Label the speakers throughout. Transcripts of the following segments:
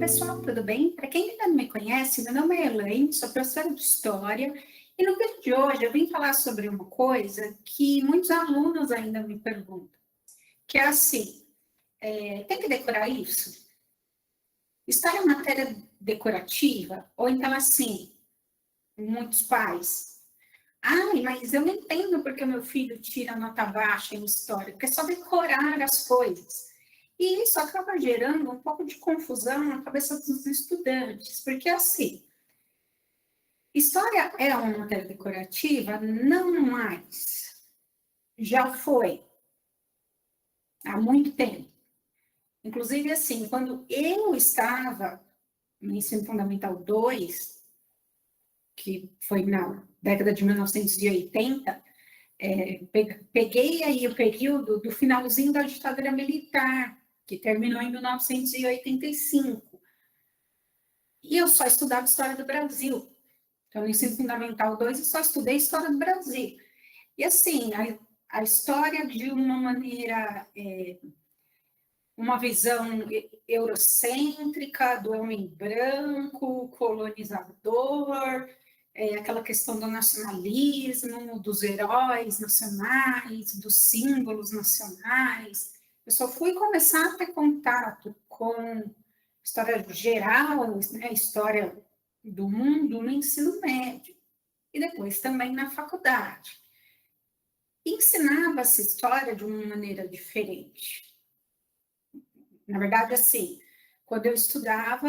Speaker 1: pessoal, tudo bem? Para quem ainda não me conhece, meu nome é Elaine, sou professora de História, e no vídeo de hoje eu vim falar sobre uma coisa que muitos alunos ainda me perguntam, que é assim, tem que decorar isso? História é uma matéria decorativa? Ou então assim, muitos pais, ai, mas eu não entendo porque o meu filho tira nota baixa em História, porque é só decorar as coisas. E isso acaba gerando um pouco de confusão na cabeça dos estudantes, porque assim, história é uma matéria decorativa? Não mais. Já foi, há muito tempo. Inclusive, assim, quando eu estava no ensino fundamental 2, que foi na década de 1980, peguei aí o período do finalzinho da ditadura militar, que terminou em 1985. E eu só estudava História do Brasil. Então, no ensino fundamental 2, eu só estudei História do Brasil. E, assim, a história de uma maneira, uma visão eurocêntrica do homem branco, colonizador, aquela questão do nacionalismo, dos heróis nacionais, dos símbolos nacionais. Eu só fui começar a ter contato com história geral, né, história do mundo no ensino médio e depois também na faculdade. Ensinava essa história de uma maneira diferente. Na verdade, assim, quando eu estudava,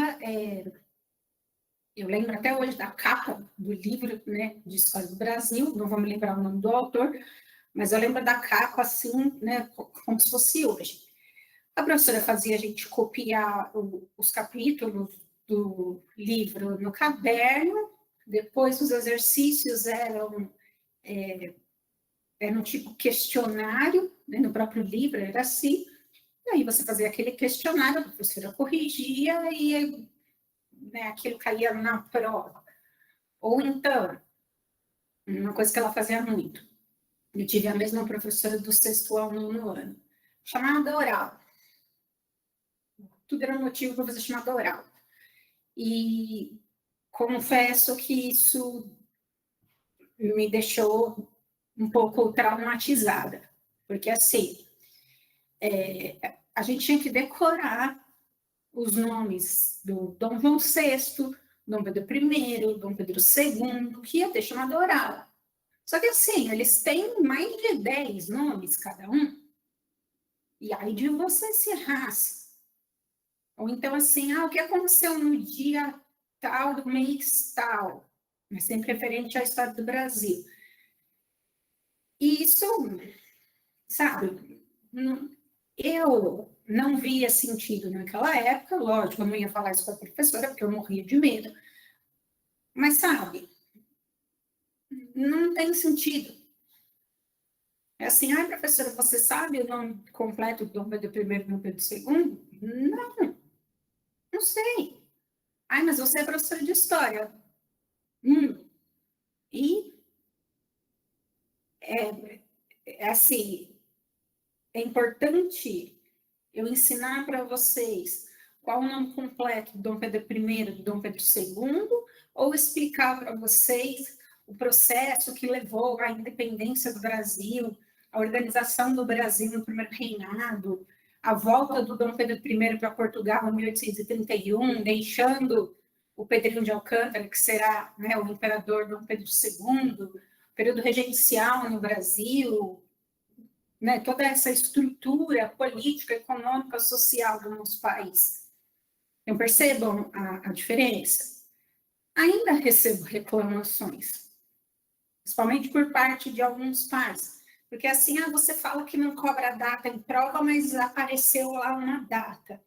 Speaker 1: eu lembro até hoje da capa do livro, né, de História do Brasil, não vou me lembrar o nome do autor, mas eu lembro da capa assim, né, como se fosse hoje. A professora fazia a gente copiar os capítulos do livro no caderno, depois os exercícios eram um tipo questionário, né, no próprio livro era assim, e aí você fazia aquele questionário, a professora corrigia e, né, aquilo caía na prova. Ou então, uma coisa que ela fazia muito, eu tive a mesma professora do sexto ao nono ano, chamada oral. Tudo era um motivo para fazer chamada oral. E confesso que isso me deixou um pouco traumatizada, porque assim, a gente tinha que decorar os nomes do Dom João VI, Dom Pedro I, Dom Pedro II, que ia ter chamada oral. Só que assim, eles têm mais de 10 nomes cada um, e aí de você se rasga. Ou então assim, o que aconteceu no dia tal do mês tal, mas sempre referente à história do Brasil. E isso, sabe, eu não via sentido naquela época, lógico, eu não ia falar isso para a professora, porque eu morria de medo, mas sabe, não tem sentido. É assim, professora, você sabe o nome completo do Dom Pedro I e Dom Pedro II? Não, não sei. Mas você é professora de história. E, assim, é importante eu ensinar para vocês qual o nome completo do Dom Pedro I e do Dom Pedro II, ou explicar para vocês o processo que levou à independência do Brasil, a organização do Brasil no primeiro reinado, a volta do Dom Pedro I para Portugal em 1831, deixando o Pedrinho de Alcântara, que será, né, o imperador Dom Pedro II, período regencial no Brasil, né, toda essa estrutura política, econômica, social do nosso país. Então, percebam a diferença? Ainda recebo reclamações, principalmente por parte de alguns pais, porque assim, você fala que não cobra data em prova, mas apareceu lá uma data.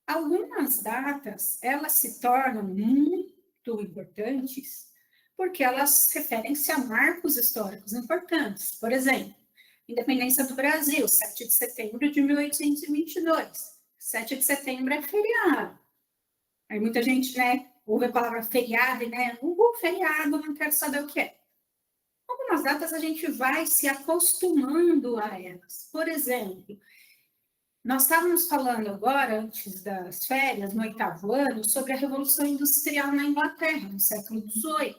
Speaker 1: Algumas datas, elas se tornam muito importantes, porque elas referem-se a marcos históricos importantes. Por exemplo, Independência do Brasil, 7 de setembro de 1822. 7 de setembro é feriado. Aí muita gente, né, ouve a palavra feriado e, né, feriado, não quero saber o que é. Algumas datas a gente vai se acostumando a elas. Por exemplo, Nós estávamos falando agora, antes das férias, no 8º ano, sobre a Revolução Industrial na Inglaterra, no século XVIII.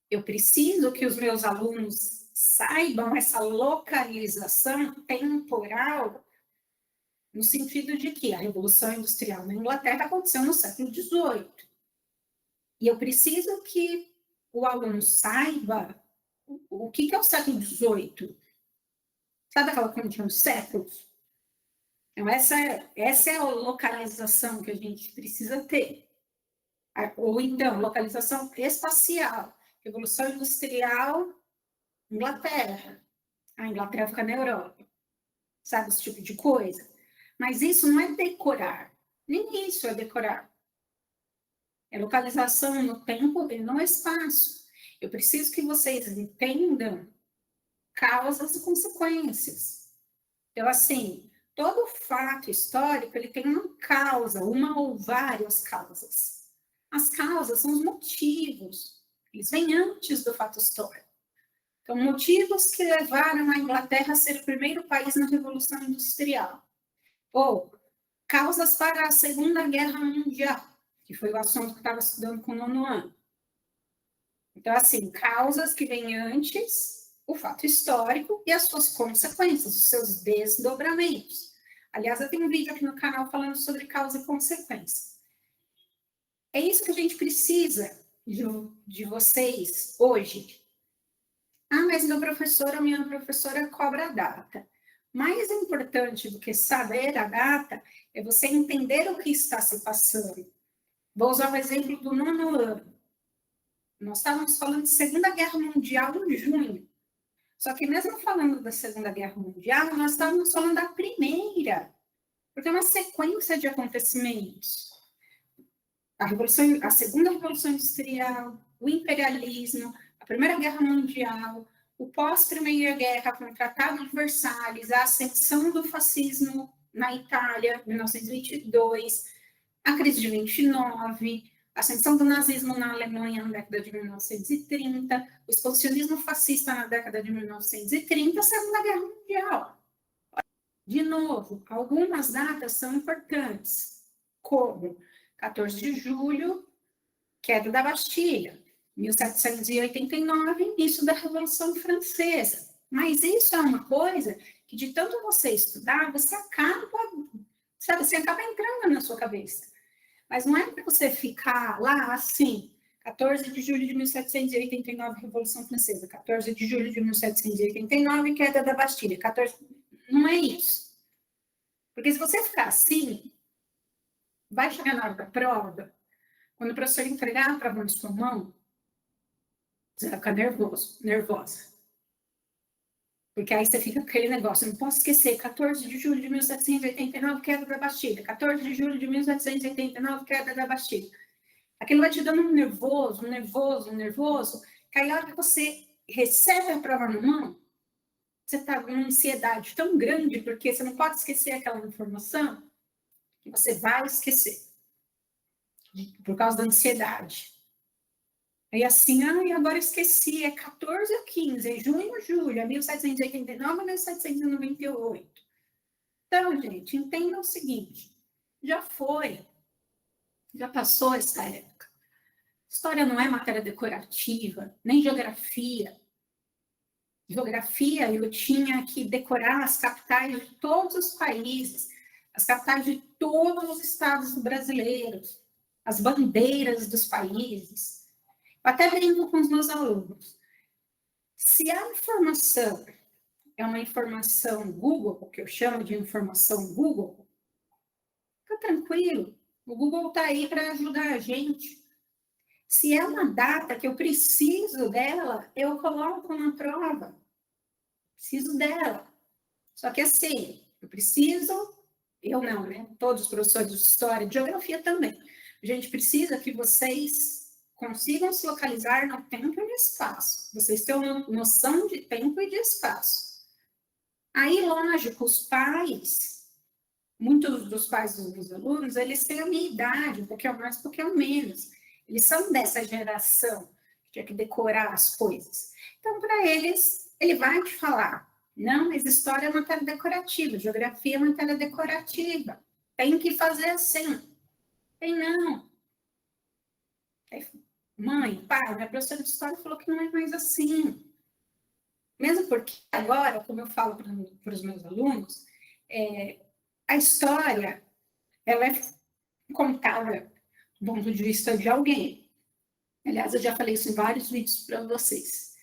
Speaker 1: Eu preciso que os meus alunos saibam essa localização temporal, no sentido de que a Revolução Industrial na Inglaterra aconteceu no século XVIII. E eu preciso que o aluno saiba o que é o século XVIII. Sabe aquela condição de séculos? Então, essa é a localização que a gente precisa ter. Ou então, localização espacial. Revolução Industrial, Inglaterra. A Inglaterra fica na Europa. Sabe, esse tipo de coisa? Mas isso não é decorar. Nem isso é decorar. É localização no tempo e no espaço. Eu preciso que vocês entendam causas e consequências. Então, assim, todo fato histórico, ele tem uma causa, uma ou várias causas. As causas são os motivos. Eles vêm antes do fato histórico. Então, motivos que levaram a Inglaterra a ser o primeiro país na Revolução Industrial. Ou causas para a Segunda Guerra Mundial, que foi o assunto que eu estava estudando com o 9º ano. Então, assim, causas que vêm antes, o fato histórico e as suas consequências, os seus desdobramentos. Aliás, eu tenho um vídeo aqui no canal falando sobre causa e consequência. É isso que a gente precisa de vocês hoje. Ah, mas meu professor ou minha professora cobra a data. Mais importante do que saber a data é você entender o que está se passando. Vou usar o exemplo do 9º ano. Nós estávamos falando de Segunda Guerra Mundial em junho. Só que mesmo falando da Segunda Guerra Mundial, nós estávamos falando da primeira. Porque é uma sequência de acontecimentos. A Segunda Revolução Industrial, o imperialismo, a Primeira Guerra Mundial, o pós-Primeira Guerra com o Tratado de Versalhes, a ascensão do fascismo na Itália, 1922, a crise de 29, a ascensão do nazismo na Alemanha na década de 1930, o expansionismo fascista na década de 1930, a Segunda Guerra Mundial. De novo, algumas datas são importantes, como 14 de julho, queda da Bastilha, 1789, início da Revolução Francesa. Mas isso é uma coisa que, de tanto você estudar, você acaba entrando na sua cabeça. Mas não é para você ficar lá assim, 14 de julho de 1789, Revolução Francesa, 14 de julho de 1789, queda da Bastilha, 14... Não é isso. Porque se você ficar assim, vai chegar na hora da prova, quando o professor entregar a prova na sua mão, você vai ficar nervosa. Porque aí você fica com aquele negócio, não posso esquecer, 14 de julho de 1789, queda da Bastilha, 14 de julho de 1789, queda da Bastilha. Aquilo vai te dando um nervoso, que aí a hora que você recebe a prova na mão, você está com uma ansiedade tão grande, porque você não pode esquecer aquela informação, que você vai esquecer, por causa da ansiedade. E assim, agora esqueci, é 14 ou 15, é junho ou julho, é 1789 ou 1798. Então, gente, entendam o seguinte, já passou essa época. História não é matéria decorativa, nem geografia. Geografia, eu tinha que decorar as capitais de todos os países, as capitais de todos os estados brasileiros, as bandeiras dos países. Eu até brinco com os meus alunos. Se a informação é uma informação Google, o que eu chamo de informação Google, fica tranquilo. O Google está aí para ajudar a gente. Se é uma data que eu preciso dela, eu coloco na prova. Preciso dela. Só que assim, eu não, né? Todos os professores de história, de geografia também. A gente precisa que vocês consigam se localizar no tempo e no espaço. Vocês tenham noção de tempo e de espaço. Aí, lógico, os pais, muitos dos pais dos meus alunos, eles têm a minha idade, um pouquinho mais, um pouquinho menos. Eles são dessa geração que tinha que decorar as coisas. Então, para eles, ele vai te falar Não, mas história é matéria decorativa, geografia é matéria decorativa. Tem que fazer assim. Tem não. Mãe, pai, minha professora de história falou que não é mais assim. Mesmo porque agora, como eu falo para os meus alunos, a história ela é contada do ponto de vista de alguém. Aliás, eu já falei isso em vários vídeos para vocês.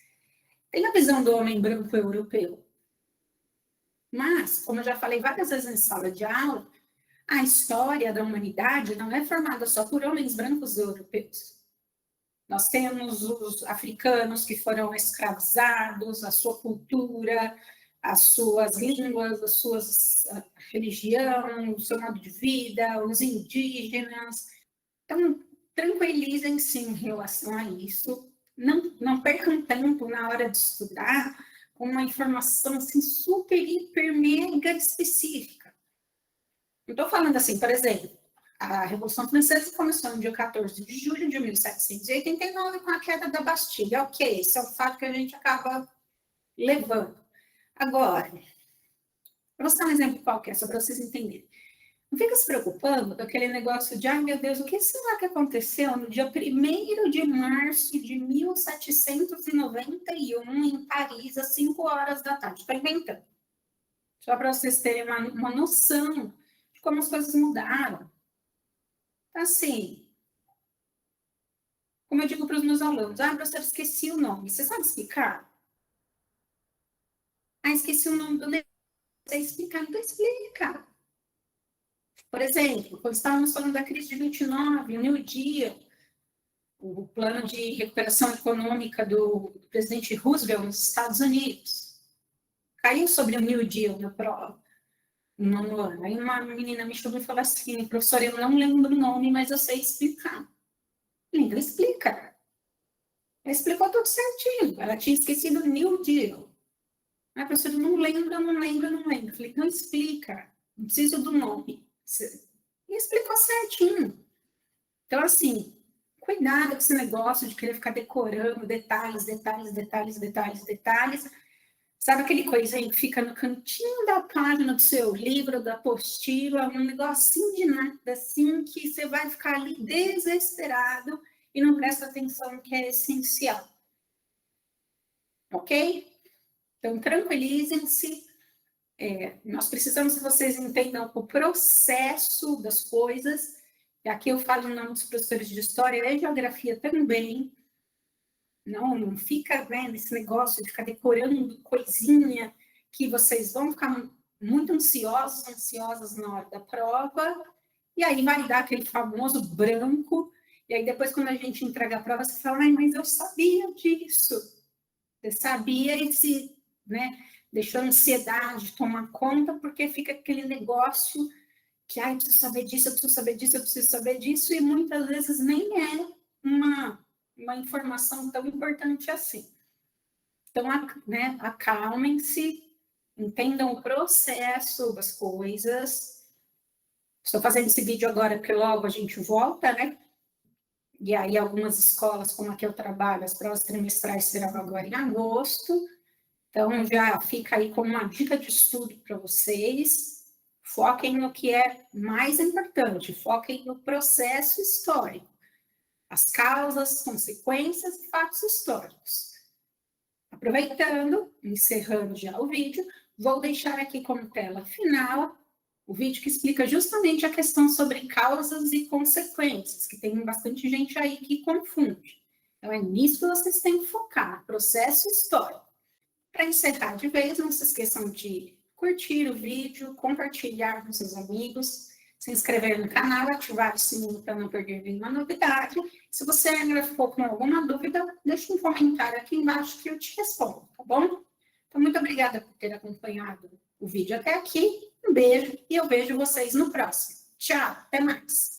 Speaker 1: Tem a visão do homem branco europeu. Mas, como eu já falei várias vezes em sala de aula, a história da humanidade não é formada só por homens brancos europeus. Nós temos os africanos que foram escravizados, a sua cultura, as suas línguas, as suas religião, o seu modo de vida, os indígenas. Então, tranquilizem-se em relação a isso. Não percam tempo na hora de estudar com uma informação assim, super, hiper, mega específica. Não estou falando assim, por exemplo, a Revolução Francesa começou no dia 14 de julho de 1789 com a queda da Bastilha. Ok, esse é um fato que a gente acaba levando. Agora, eu vou dar um exemplo qualquer, só para vocês entenderem. Não fica se preocupando com aquele negócio de, ai meu Deus, o que será que aconteceu no dia 1º de março de 1791 em Paris, às 5 horas da tarde? Estou inventando. Só para vocês terem uma noção de como as coisas mudaram. Assim, como eu digo para os meus alunos, professor, esqueci o nome. Você sabe explicar? Esqueci o nome do negócio. Você explicar, então explica. Por exemplo, quando estávamos falando da crise de 29, o New Deal, o plano de recuperação econômica do presidente Roosevelt nos Estados Unidos, caiu sobre o New Deal na prova, no nono ano. Aí uma menina me chamou e falou assim, professora, eu não lembro o nome, mas eu sei explicar. Linda, explica. Ela explicou tudo certinho. Ela tinha esquecido o New Deal. A professora, não lembro. Eu falei, não explica. Não preciso do nome. E explicou certinho. Então, assim, cuidado com esse negócio de querer ficar decorando detalhes. Sabe aquele coisinho que fica no cantinho da página do seu livro, da apostila, um negocinho de nada, assim, que você vai ficar ali desesperado e não presta atenção no que é essencial. Ok? Então, tranquilizem-se. Nós precisamos que vocês entendam o processo das coisas. E aqui eu falo em nome dos professores de História e Geografia também. Não fica vendo esse negócio de ficar decorando coisinha que vocês vão ficar muito ansiosas na hora da prova. E aí vai dar aquele famoso branco. E aí depois, quando a gente entrega a prova, você fala, mas eu sabia disso. Você sabia e se, deixou a ansiedade tomar conta, porque fica aquele negócio que, eu preciso saber disso, eu preciso saber disso, e muitas vezes nem é uma informação tão importante assim. Então, acalmem-se, entendam o processo das coisas. Estou fazendo esse vídeo agora porque logo a gente volta, né? E aí algumas escolas, como a que eu trabalho, as provas trimestrais serão agora em agosto. Então, já fica aí como uma dica de estudo para vocês. Foquem no que é mais importante, foquem no processo histórico. As causas, consequências e fatos históricos. Aproveitando, encerrando já o vídeo, vou deixar aqui como tela final o vídeo que explica justamente a questão sobre causas e consequências, que tem bastante gente aí que confunde. Então, é nisso que vocês têm que focar, processo histórico. Para encerrar de vez, não se esqueçam de curtir o vídeo, compartilhar com seus amigos, se inscrever no canal, ativar o sininho para não perder nenhuma novidade. Se você ainda ficou com alguma dúvida, deixe um comentário aqui embaixo que eu te respondo, tá bom? Então, muito obrigada por ter acompanhado o vídeo até aqui. Um beijo e eu vejo vocês no próximo. Tchau, até mais.